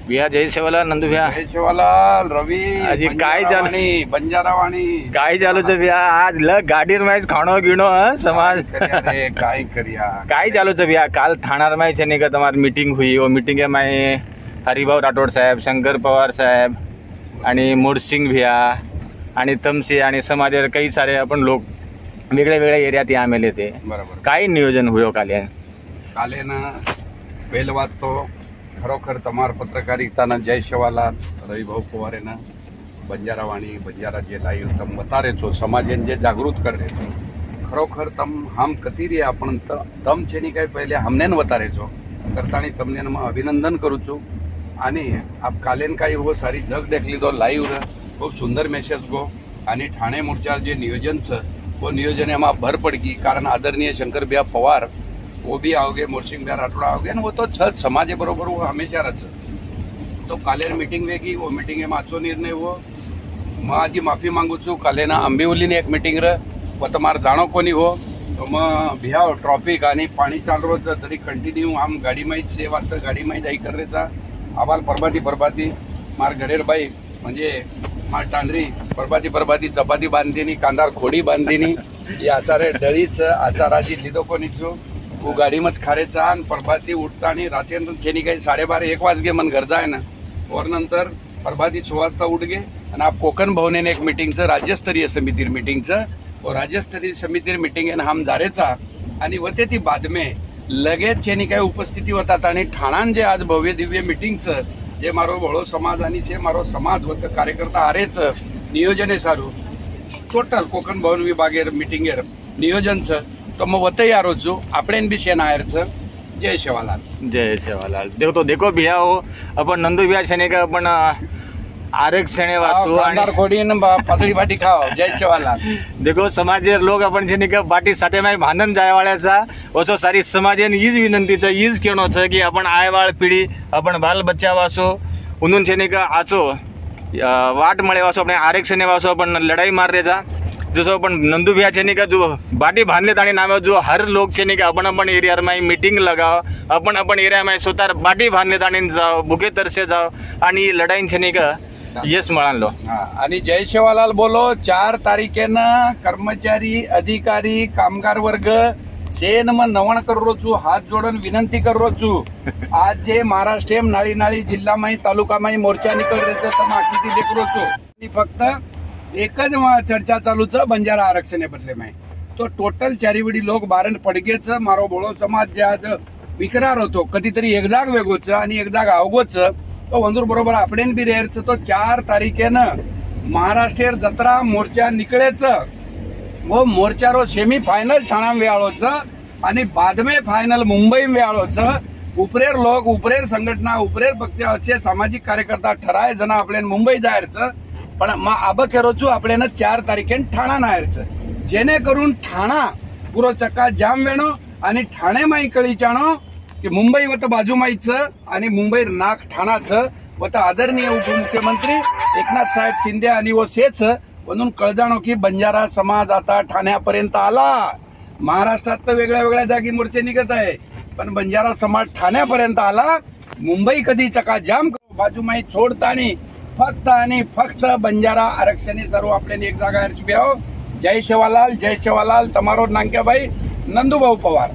भैया जय सेवालाल नंदू भैया जय सेवालाल रवी अजी काय चालू बंजारावाणी काय चालू छे भैया आज ल गाडीर में खाणो गीणो समाज अरे काय करिया काय चालू छे भैया काल ठाणार में छे ने का तुम्हारी मीटिंग हुई वो मीटिंग में हरिभाऊ राठोड साहेब शंकर पवार साहेब आणि मोरसिंग भैया आणि तमसे आणि समाजाचे काही सारे आपण लोक वेगळे वेगळे एरियात या आमेले ते बरोबर काय नियोजन हुयो काले ना पहिलं वाचतो खरोखर तमार पत्रकारिता जय सेवालाल रविभाऊ पवार ना बंजारावाणी बंजारा जे लाईव्ह तम वतारे छो समाजन जे जागृत करे छो खरोखर तम हम कतीरी आपण तम छेनी काय पहिले हमने वतारे छो करतानी तमने अभिनंदन करू छू आणि आप कालेन काही हो सारी जग देखली दो लाईव्ह खूप सुंदर मेसेज गो आणि ठाणे मोर्चा जे नियोजन छ वो नियोजन में भर पड़गी कारण आदरणीय शंकर भैया पवार वो भी आओगे मोरसिंग भैया राठोड आओगे वो तो छत समाजे बरोबर वो हमेशा रच तो कालेर मीटिंग वेगी वो मीटिंग में आजचो निर्णय वो मैं आजी माफी मांगू छू काले ना आंबिवलीने एक मीटिंग रे वो तुम्हार जाणो कोनी हो तो मैं भैया ट्रॉफिक आणि पाणी चालू तरी कंटिन्यू आम गाड़ी में सेवा तर गाड़ी में जाई कर रेचा आवाल परबाती मार घरेर बाई म्हणजे मार टांडरी परबाती चपाती बांधीनी कांदार खोडी बांधीनी ये आचारे डळीच आचाराजी लिदो कोनी छू वो गाड़ी में खारेचा आणि परबाती उठतानी रात्री छेनी काही 12:30 1 वाजगे मन घर जाय ना और नंतर परबाती 6 वाजता उठ गे आणि आप कोकण भवनेने एक मीटिंगचं राज्यस्तरीय समितीर मीटिंगचं और राज्यस्तरीय समितीर मीटिंग हम जारेचा आणि वते ती बाद में लगेच छेनी काही उपस्थिती होतात आणि ठाणान जे आज भव्य दिव्य मीटिंगचं जे मारो भोळो समाज आणि जे मारो समाज वत कार्यकर्ता आरेच नियोजने सारू टोटल कोकण भवन विभागेर मीटिंगेर नियोजनचं तो मग वतई यारो छू आपणे भी शेन आयरच जय सेवालाल देखो भैया हो अपन नंदू भैया छे ने का अपन आरक्षण वासु कांदार खोडी न पातळी बाटी खाओ जय सेवालाल देखो समाजेर लोग अपन छे ने का बाटी साथे में भांडन जाय वाळ्याचा ओसो सारी समाजेन हीज विनंती छ हीज केनो छ की अपन आयवाळ पिढी अपन बाल बच्चा वासो उन्हून छे ने का आचो वाट मळे वासो अपने आरक्षण वासो अपन लड़ाई मार रेजा जसो अपन नंदू भैया छे का जो बाटी बांधले तानी नामे जो हर लोग छे का अपन एरिया में मीटिंग लगाओ अपन एरिया में स्वतः बाटी बांधले तानी जाओ भूखे तरसे जाओ आणि लढाई छे का यश मळान लो आणि जय सेवालाल बोलो 4 तारीखेनं कर्मचारी अधिकारी कामगार वर्ग सेन में नवण करो छू हाथ जोड़न विनंती करो छू आज जे महाराष्ट्र नाळी नाळी जिल्हा में तालुका में मोर्चा निकल रहे तम आखी देख रो छू फक्त एकच चर्चा चालू छ बंजारा आरक्षण बदले में तो टोटल चारीवडी लोक बारण पडगेच मारो बोळो समाज जे आज विकरार होतो कधीतरी एक जाग वेगोच आणि एक जाग अवगोच तो वंदूर बरोबर आपणेन बी रेरच तो 4 तारीखेनं महाराष्ट्र जत्रा मोर्चा निकळेच वो मोर्चारो सेमी फायनल ठाणा वेळोच आणि बाद में फायनल मुंबई वेळोच उपरेर लोक उपरेर संघटना उपरेर पक्ष असे सामाजिक कार्यकर्ता ठराय जण आपल्यान मुंबई जायरच पण आब केरोचू आपल्यानं 4 तारीखेन ठाणा नायरच जेणेकरून ठाणा पुरो चक्का जाम वेणो आणि ठाणे माई कळीचाणो की मुंबई वत बाजू माईच आणि मुंबई नाक ठाणाच वत आदरणीय उपमुख्यमंत्री एकनाथ साहेब शिंदे आणि वो सेच म्हणून कळजाणो की बंजारा समाज आता ठाण्यापर्यंत आला महाराष्ट्रात तर वेगळ्या वेगळ्या जागी मोर्चे निघत आहे पण बंजारा समाज ठाण्यापर्यंत आला मुंबई कधी चक्का जाम बाजू माई छोडतानी फक्त आणि फक्त बंजारा आरक्षणी सर्व आपल्याने एक जागा ब्याव जय सेवालाल तमारो नांक्याबाई नंदूभाऊ पवार।